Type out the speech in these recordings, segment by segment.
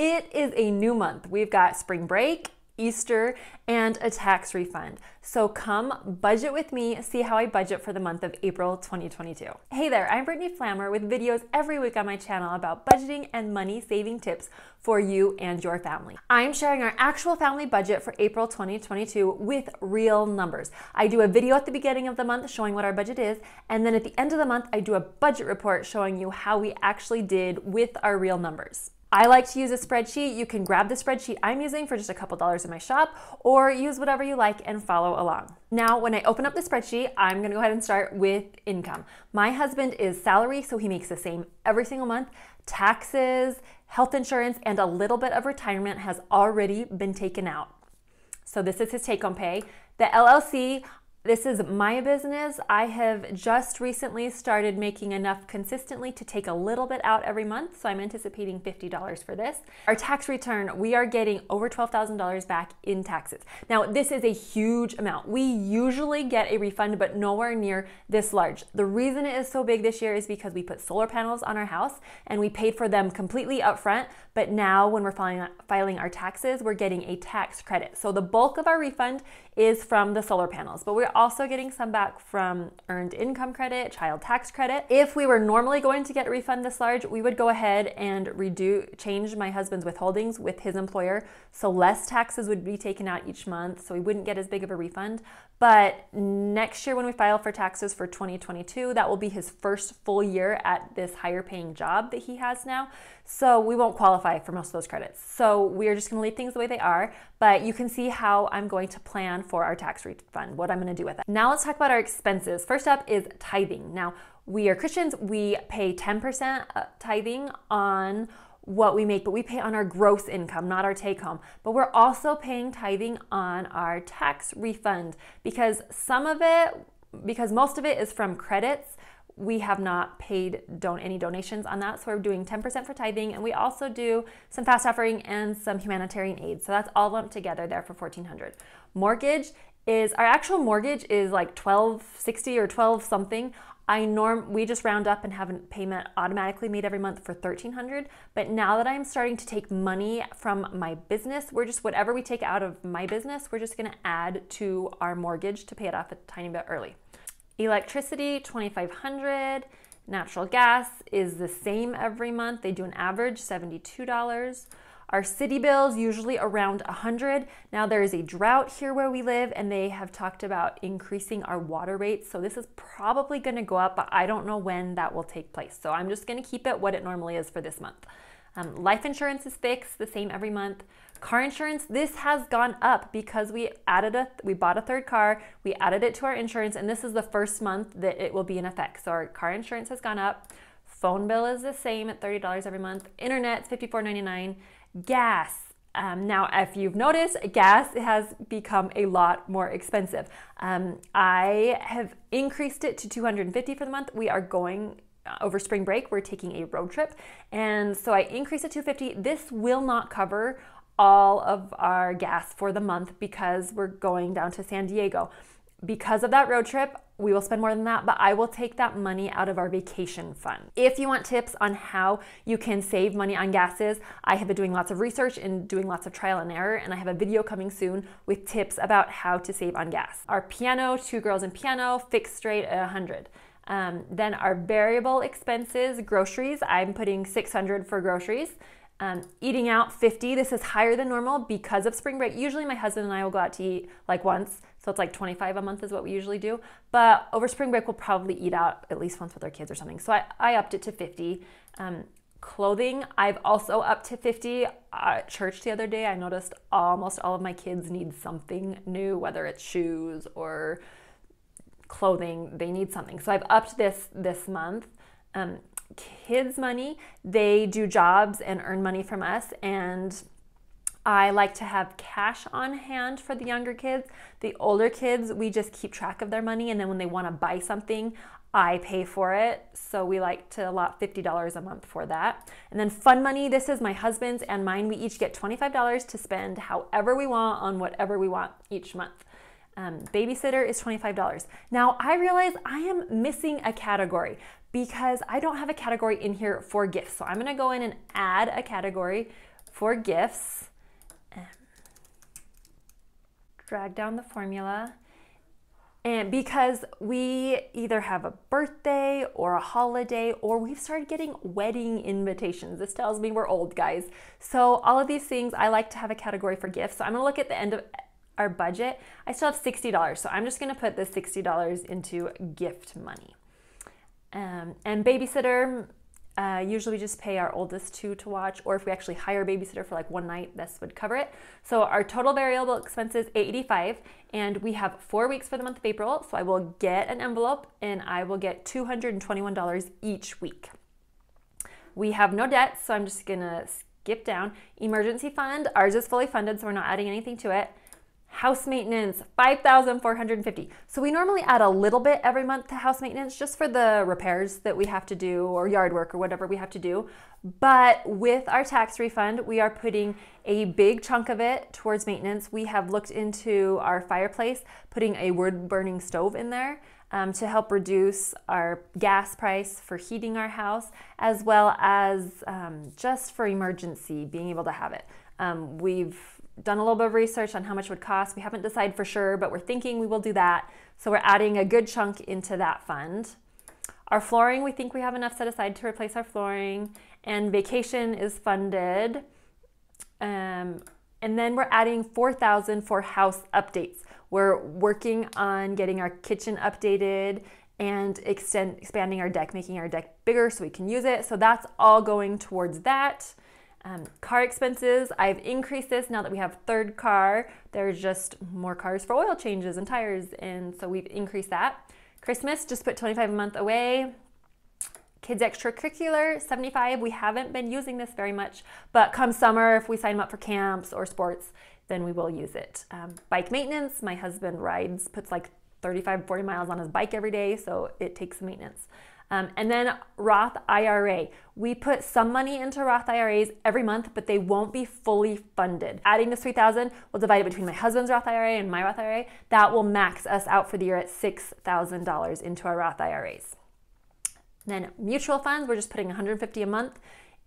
It is a new month. We've got spring break, Easter, and a tax refund. So come budget with me, see how I budget for the month of April 2022. Hey there, I'm Brittany Flammer with videos every week on my channel about budgeting and money saving tips for you and your family. I'm sharing our actual family budget for April 2022 with real numbers. I do a video at the beginning of the month showing what our budget is, and then at the end of the month, I do a budget report showing you how we actually did with our real numbers. I like to use a spreadsheet. You can grab the spreadsheet I'm using for just a couple dollars in my shop, or use whatever you like and follow along. Now, when I open up the spreadsheet, I'm gonna go ahead and start with income. My husband is salary, so he makes the same every single month. Taxes, health insurance, and a little bit of retirement has already been taken out. So this is his take-home pay. The LLC, this is my business. I have just recently started making enough consistently to take a little bit out every month, so I'm anticipating $50 for this. Our tax return, we are getting over $12,000 back in taxes. Now, this is a huge amount. We usually get a refund, but nowhere near this large. The reason it is so big this year is because we put solar panels on our house and we paid for them completely upfront, but now when we're filing our taxes, we're getting a tax credit. So the bulk of our refund is from the solar panels, but we're also getting some back from earned income credit, child tax credit. If we were normally going to get a refund this large, we would go ahead and change my husband's withholdings with his employer, so less taxes would be taken out each month, so we wouldn't get as big of a refund. But next year when we file for taxes for 2022, that will be his first full year at this higher paying job that he has now. So we won't qualify for most of those credits. So we're just gonna leave things the way they are, but you can see how I'm going to plan for our tax refund, what I'm gonna do with it. Now let's talk about our expenses. First up is tithing. Now, we are Christians, we pay 10% tithing on what we make, but we pay on our gross income, not our take home. But we're also paying tithing on our tax refund because most of it is from credits. We have not paid any donations on that, so we're doing 10% for tithing, and we also do some fast offering and some humanitarian aid. So that's all lumped together there for $1,400. Mortgage is, our actual mortgage is like $1,260 or 12 something. We just round up and have a payment automatically made every month for $1,300. But now that I'm starting to take money from my business, whatever we take out of my business, we're just gonna add to our mortgage to pay it off a tiny bit early. Electricity, $2,500. Natural gas is the same every month. They do an average $72. Our city bills usually around $100. Now there is a drought here where we live, and they have talked about increasing our water rates. So this is probably gonna go up, but I don't know when that will take place. So I'm just gonna keep it what it normally is for this month. Life insurance is fixed, the same every month. Car insurance, this has gone up because we bought a third car, we added it to our insurance, and this is the first month that it will be in effect. So our car insurance has gone up. Phone bill is the same at $30 every month. Internet's $54.99. Gas. Now, if you've noticed, gas has become a lot more expensive. I have increased it to $250 for the month. We are going over spring break. We're taking a road trip, and so I increased it to $250. This will not cover all of our gas for the month because we're going down to San Diego. Because of that road trip, we will spend more than that, but I will take that money out of our vacation fund. If you want tips on how you can save money on gases, I have been doing lots of research and doing lots of trial and error, and I have a video coming soon with tips about how to save on gas. Our piano, 2 girls in piano, fixed rate at $100. Then our variable expenses, groceries, I'm putting $600 for groceries. Eating out, $50. This is higher than normal because of spring break. Usually my husband and I will go out to eat like once, so it's like $25 a month is what we usually do. But over spring break, we'll probably eat out at least once with our kids or something. So I upped it to $50. Clothing, I've also upped to $50. At church the other day, I noticed almost all of my kids need something new, whether it's shoes or clothing, they need something. So I've upped this month. Kids money, they do jobs and earn money from us, and I like to have cash on hand for the younger kids. The older kids, we just keep track of their money, and then when they want to buy something, I pay for it. So we like to allot $50 a month for that. And then fun money, this is my husband's and mine. We each get $25 to spend however we want on whatever we want each month. Babysitter is $25. Now I realize I am missing a category because I don't have a category in here for gifts. So I'm gonna go in and add a category for gifts. Drag down the formula. And because we either have a birthday or a holiday, or we've started getting wedding invitations. This tells me we're old, guys. So all of these things, I like to have a category for gifts. So I'm gonna look at the end of our budget. I still have $60. So I'm just gonna put the $60 into gift money. And babysitter, usually we just pay our oldest two to watch, or if we actually hire a babysitter for like one night, this would cover it. So our total variable expenses, $885, and we have 4 weeks for the month of April. So I will get an envelope and I will get $221 each week. We have no debt, so I'm just gonna skip down. Emergency fund, ours is fully funded, so we're not adding anything to it. House maintenance, $5,450. So we normally add a little bit every month to house maintenance just for the repairs that we have to do, or yard work or whatever we have to do. But with our tax refund, we are putting a big chunk of it towards maintenance. We have looked into our fireplace, putting a wood burning stove in there to help reduce our gas price for heating our house, as well as just for emergency, being able to have it. We've done a little bit of research on how much it would cost. We haven't decided for sure, but we're thinking we will do that. So we're adding a good chunk into that fund. Our flooring, we think we have enough set aside to replace our flooring, and vacation is funded. And then we're adding $4,000 for house updates. We're working on getting our kitchen updated and expanding our deck, making our deck bigger so we can use it. So that's all going towards that. Car expenses, I've increased this now that we have third car. There's just more cars for oil changes and tires, and so we've increased that. Christmas, just put $25 a month away. Kids extracurricular, $75. We haven't been using this very much, but come summer, if we sign them up for camps or sports, then we will use it. Bike maintenance, my husband puts like 35, 40 miles on his bike every day, so it takes some maintenance. And then Roth IRA. We put some money into Roth IRAs every month, but they won't be fully funded. Adding this $3,000, we'll divide it between my husband's Roth IRA and my Roth IRA. That will max us out for the year at $6,000 into our Roth IRAs. Then mutual funds, we're just putting $150 a month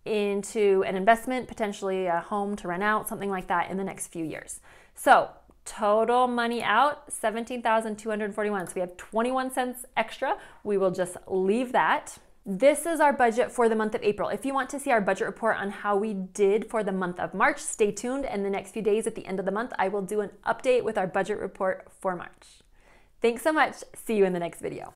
into an investment, potentially a home to rent out, something like that in the next few years. So total money out, $17,241. So we have 21 cents extra. We will just leave that. This is our budget for the month of April. If you want to see our budget report on how we did for the month of March, stay tuned. And the next few days at the end of the month, I will do an update with our budget report for March. Thanks so much. See you in the next video.